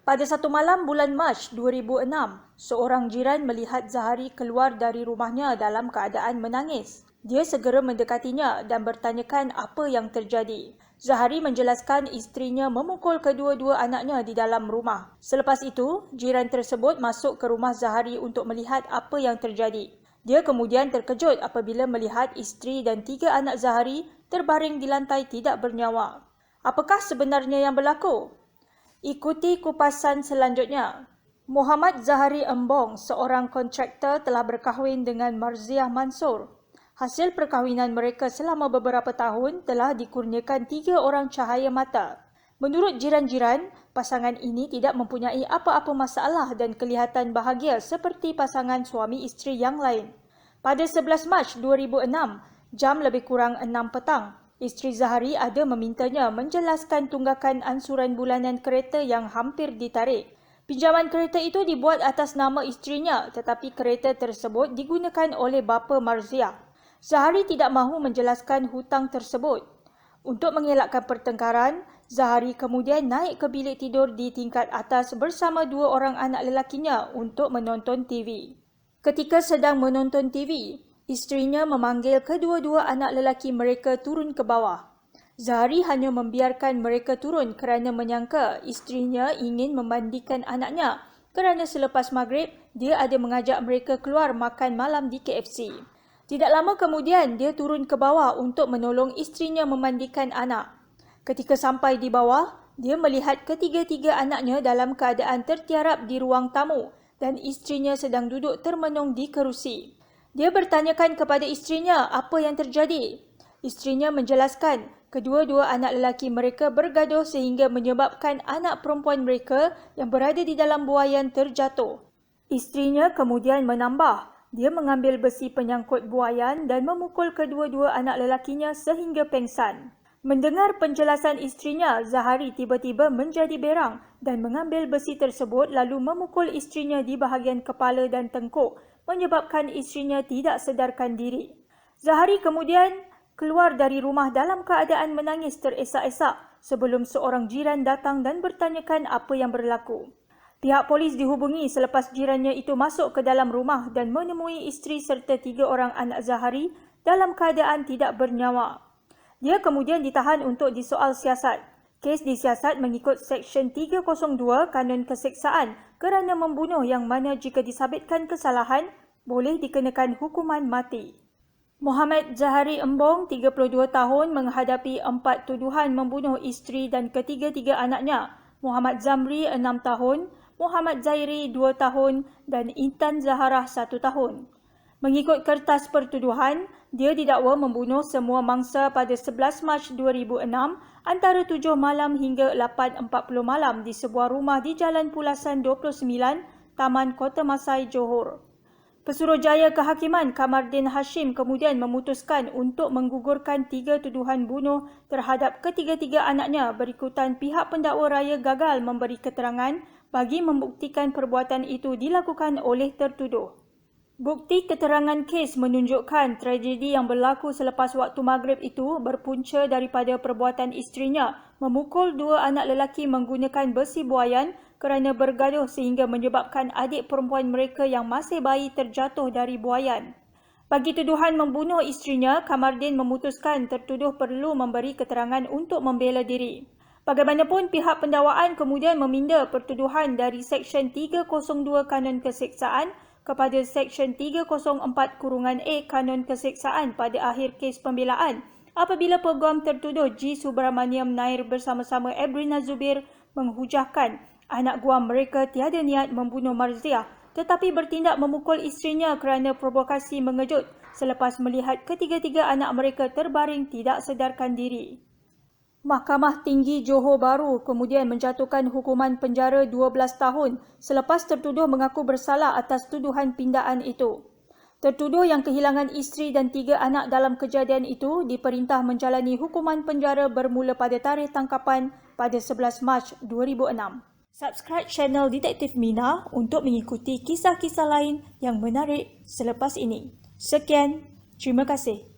Pada satu malam bulan Mac 2006, seorang jiran melihat Zahari keluar dari rumahnya dalam keadaan menangis. Dia segera mendekatinya dan bertanyakan apa yang terjadi. Zahari menjelaskan isterinya memukul kedua-dua anaknya di dalam rumah. Selepas itu, jiran tersebut masuk ke rumah Zahari untuk melihat apa yang terjadi. Dia kemudian terkejut apabila melihat isteri dan 3 anak Zahari terbaring di lantai tidak bernyawa. Apakah sebenarnya yang berlaku? Ikuti kupasan selanjutnya. Muhammad Zahari Embong, seorang kontraktor, telah berkahwin dengan Marziah Mansor. Hasil perkahwinan mereka selama beberapa tahun telah dikurniakan 3 orang cahaya mata. Menurut jiran-jiran, pasangan ini tidak mempunyai apa-apa masalah dan kelihatan bahagia seperti pasangan suami isteri yang lain. Pada 11 Mac 2006, jam lebih kurang 6 petang, isteri Zahari ada memintanya menjelaskan tunggakan ansuran bulanan kereta yang hampir ditarik. Pinjaman kereta itu dibuat atas nama isterinya, tetapi kereta tersebut digunakan oleh bapa Marziah. Zahari tidak mahu menjelaskan hutang tersebut. Untuk mengelakkan pertengkaran, Zahari kemudian naik ke bilik tidur di tingkat atas bersama 2 orang anak lelakinya untuk menonton TV. Ketika sedang menonton TV, isterinya memanggil kedua-dua anak lelaki mereka turun ke bawah. Zahari hanya membiarkan mereka turun kerana menyangka isterinya ingin memandikan anaknya kerana selepas maghrib, dia ada mengajak mereka keluar makan malam di KFC. Tidak lama kemudian, dia turun ke bawah untuk menolong isterinya memandikan anak. Ketika sampai di bawah, dia melihat ketiga-tiga anaknya dalam keadaan tertiarap di ruang tamu dan isterinya sedang duduk termenung di kerusi. Dia bertanyakan kepada isterinya apa yang terjadi. Isterinya menjelaskan kedua-dua anak lelaki mereka bergaduh sehingga menyebabkan anak perempuan mereka yang berada di dalam buaian terjatuh. Isterinya kemudian menambah, dia mengambil besi penyangkut buaian dan memukul kedua-dua anak lelakinya sehingga pengsan. Mendengar penjelasan isterinya, Zahari tiba-tiba menjadi berang dan mengambil besi tersebut lalu memukul isterinya di bahagian kepala dan tengkuk, menyebabkan isterinya tidak sedarkan diri. Zahari kemudian keluar dari rumah dalam keadaan menangis teresak-esak sebelum seorang jiran datang dan bertanyakan apa yang berlaku. Pihak polis dihubungi selepas jirannya itu masuk ke dalam rumah dan menemui isteri serta 3 orang anak Zahari dalam keadaan tidak bernyawa. Dia kemudian ditahan untuk disoal siasat. Kes disiasat mengikut Seksyen 302 Kanun Keseksaan kerana membunuh yang mana jika disabitkan kesalahan, boleh dikenakan hukuman mati. Muhammad Zahari Embong, 32 tahun, menghadapi 4 tuduhan membunuh isteri dan ketiga-tiga anaknya. Muhammad Zamri, 6 tahun, Muhammad Zairi, 2 tahun dan Intan Zaharah, 1 tahun. Mengikut kertas pertuduhan, dia didakwa membunuh semua mangsa pada 11 Mac 2006 antara 7 malam hingga 8.40 malam di sebuah rumah di Jalan Pulasan 29, Taman Kota Masai, Johor. Pesuruhjaya Kehakiman Kamardin Hashim kemudian memutuskan untuk menggugurkan 3 tuduhan bunuh terhadap ketiga-tiga anaknya berikutan pihak pendakwa raya gagal memberi keterangan bagi membuktikan perbuatan itu dilakukan oleh tertuduh. Bukti keterangan kes menunjukkan tragedi yang berlaku selepas waktu maghrib itu berpunca daripada perbuatan isterinya memukul 2 anak lelaki menggunakan besi buaian kerana bergaduh sehingga menyebabkan adik perempuan mereka yang masih bayi terjatuh dari buaian. Bagi tuduhan membunuh isterinya, Kamardin memutuskan tertuduh perlu memberi keterangan untuk membela diri. Bagaimanapun, pihak pendakwaan kemudian meminda pertuduhan dari Seksyen 302 Kanun Keseksaan kepada Seksyen 304(A) Kanun Keseksaan pada akhir kes pembelaan apabila peguam tertuduh G. Subramaniam Nair bersama-sama Ebrina Zubir menghujahkan anak guam mereka tiada niat membunuh Marziah tetapi bertindak memukul isterinya kerana provokasi mengejut selepas melihat ketiga-tiga anak mereka terbaring tidak sedarkan diri. Mahkamah Tinggi Johor Bahru kemudian menjatuhkan hukuman penjara 12 tahun selepas tertuduh mengaku bersalah atas tuduhan pindaan itu. Tertuduh yang kehilangan isteri dan 3 anak dalam kejadian itu diperintah menjalani hukuman penjara bermula pada tarikh tangkapan pada 11 Mac 2006. Subscribe channel Detektif Mina untuk mengikuti kisah-kisah lain yang menarik selepas ini. Sekian, terima kasih.